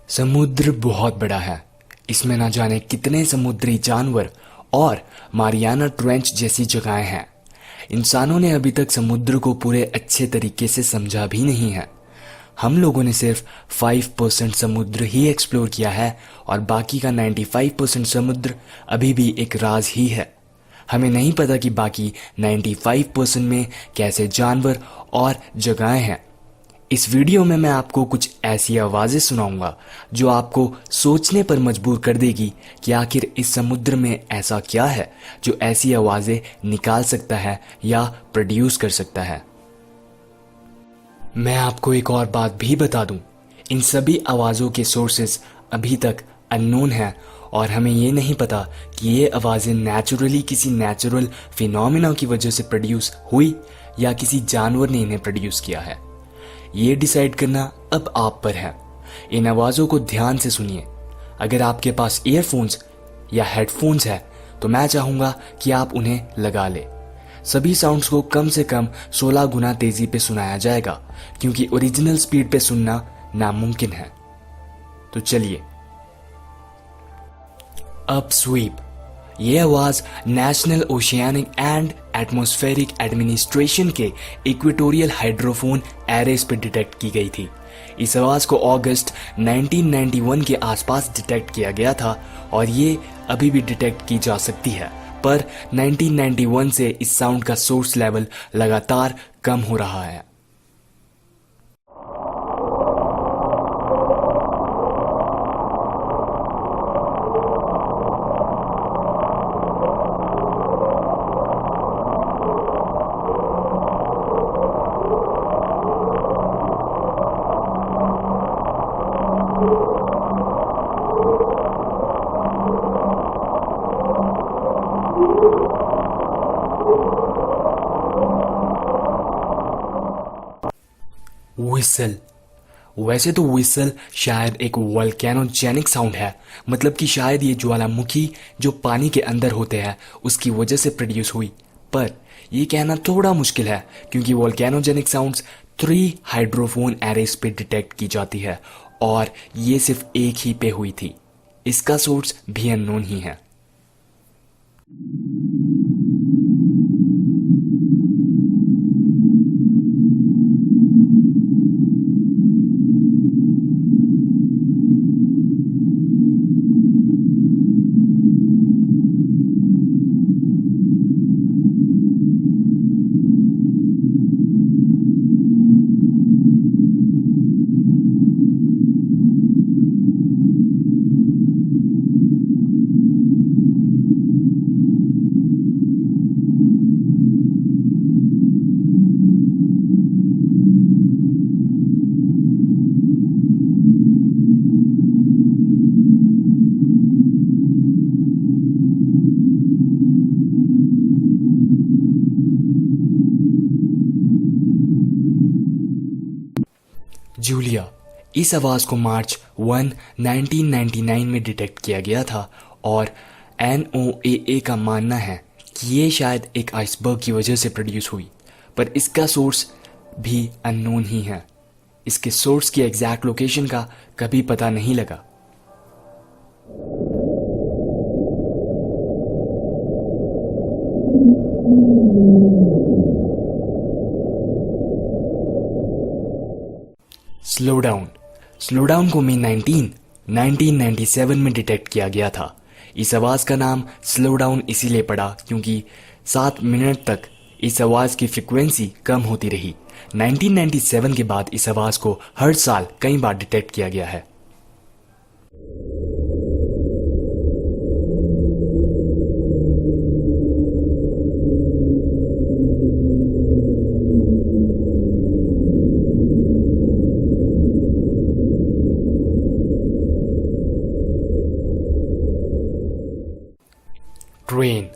समुद्र बहुत बड़ा है। इसमें ना जाने कितने समुद्री जानवर और मारियाना ट्रेंच जैसी जगहें हैं। इंसानों ने अभी तक समुद्र को पूरे अच्छे तरीके से समझा भी नहीं है। हम लोगों ने सिर्फ 5% समुद्र ही एक्सप्लोर किया है और बाकी का 95% समुद्र अभी भी एक राज ही है। हमें नहीं पता कि बाकी 95% में कैसे जानवर और जगहें हैं। इस वीडियो में मैं आपको कुछ ऐसी आवाज़ें सुनाऊंगा जो आपको सोचने पर मजबूर कर देगी कि आखिर इस समुद्र में ऐसा क्या है जो ऐसी आवाज़ें निकाल सकता है या प्रोड्यूस कर सकता है। मैं आपको एक और बात भी बता दूं, इन सभी आवाज़ों के सोर्सेस अभी तक अननोन हैं और हमें ये नहीं पता कि ये आवाज़ें नेचुरली किसी नेचुरल फिनोमिना की वजह से प्रोड्यूस हुई या किसी जानवर ने इन्हें प्रोड्यूस किया है। ये डिसाइड करना अब आप पर है। इन आवाज़ों को ध्यान से सुनिए। अगर आपके पास ईयरफोन्स या हेडफोन्स है तो मैं चाहूँगा कि आप उन्हें लगा लें। सभी साउंड्स को कम से कम 16 गुना तेजी पे सुनाया जाएगा क्योंकि ओरिजिनल स्पीड पे सुनना नामुमकिन है। तो चलिए। अपस्वीप, ये आवाज national oceanic and atmospheric administration के इक्वेटोरियल हाइड्रोफोन एरेस पर डिटेक्ट की गई थी। इस आवाज को अगस्त 1991 के आसपास डिटेक्ट किया गया था और ये अभी भी डिटेक्ट की जा सकती है, पर 1991 से इस साउंड का सोर्स लेवल लगातार कम हो रहा है। व्हिसल, वैसे तो व्हिसल शायद एक वोल्केनोजेनिक साउंड है, मतलब कि शायद ये ज्वालामुखी जो पानी के अंदर होते हैं उसकी वजह से प्रोड्यूस हुई, पर यह कहना थोड़ा मुश्किल है क्योंकि वोल्केनोजेनिक साउंड्स 3 हाइड्रोफोन एरेस पे डिटेक्ट की जाती है और ये सिर्फ एक ही पे हुई थी। इसका सोर्स भी अननोन ही है। जूलिया, इस आवाज को मार्च 1, 1999 में डिटेक्ट किया गया था और NOAA का मानना है कि ये शायद एक आइसबर्ग की वजह से प्रोड्यूस हुई, पर इसका सोर्स भी अननोन ही है। इसके सोर्स की एग्जैक्ट लोकेशन का कभी पता नहीं लगा। स्लो डाउन, स्लो डाउन को मई 1997 में डिटेक्ट किया गया था। इस आवाज़ का नाम स्लो डाउन इसीलिए पड़ा क्योंकि 7 मिनट तक इस आवाज़ की फ्रिक्वेंसी कम होती रही। 1997 के बाद इस आवाज़ को हर साल कई बार डिटेक्ट किया गया है। ट्रेन,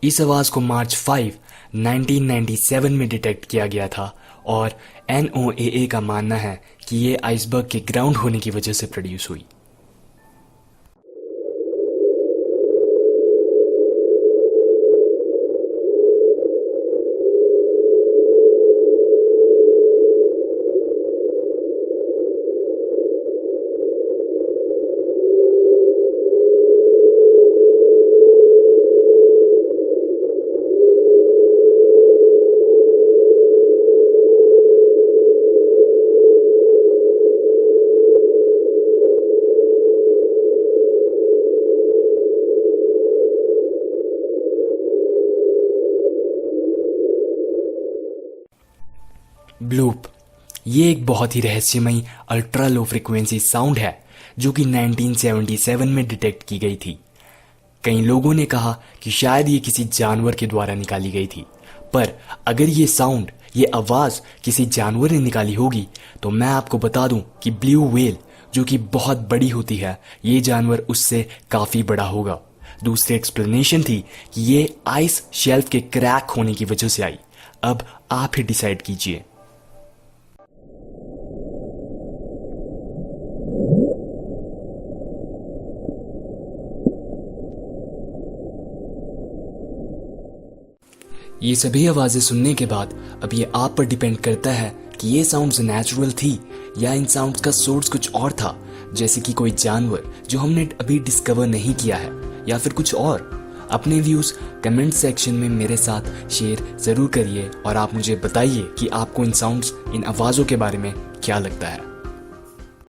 इस आवाज़ को मार्च 5, 1997 में डिटेक्ट किया गया था और NOAA का मानना है कि ये आइसबर्ग के ग्राउंड होने की वजह से प्रोड्यूस हुई। ब्लूप ये एक बहुत ही रहस्यमयी अल्ट्रा लो फ्रिक्वेंसी साउंड है जो कि 1977 में डिटेक्ट की गई थी। कई लोगों ने कहा कि शायद ये किसी जानवर के द्वारा निकाली गई थी, पर अगर ये साउंड, ये आवाज किसी जानवर ने निकाली होगी तो मैं आपको बता दूं कि ब्लू व्हेल जो कि बहुत बड़ी होती है, ये जानवर उससे काफी बड़ा होगा। दूसरी एक्सप्लेनेशन थी कि ये आइस शेल्फ के क्रैक होने की वजह से आई। अब आप ही डिसाइड कीजिए। ये सभी आवाजें सुनने के बाद अब ये आप पर डिपेंड करता है कि ये साउंड्स नेचुरल थी या इन साउंड्स का सोर्स कुछ और था, जैसे कि कोई जानवर जो हमने अभी डिस्कवर नहीं किया है या फिर कुछ और। अपने व्यूज कमेंट सेक्शन में मेरे साथ शेयर जरूर करिए और आप मुझे बताइए कि आपको इन साउंड्स, इन आवाज़ों के बारे में क्या लगता है।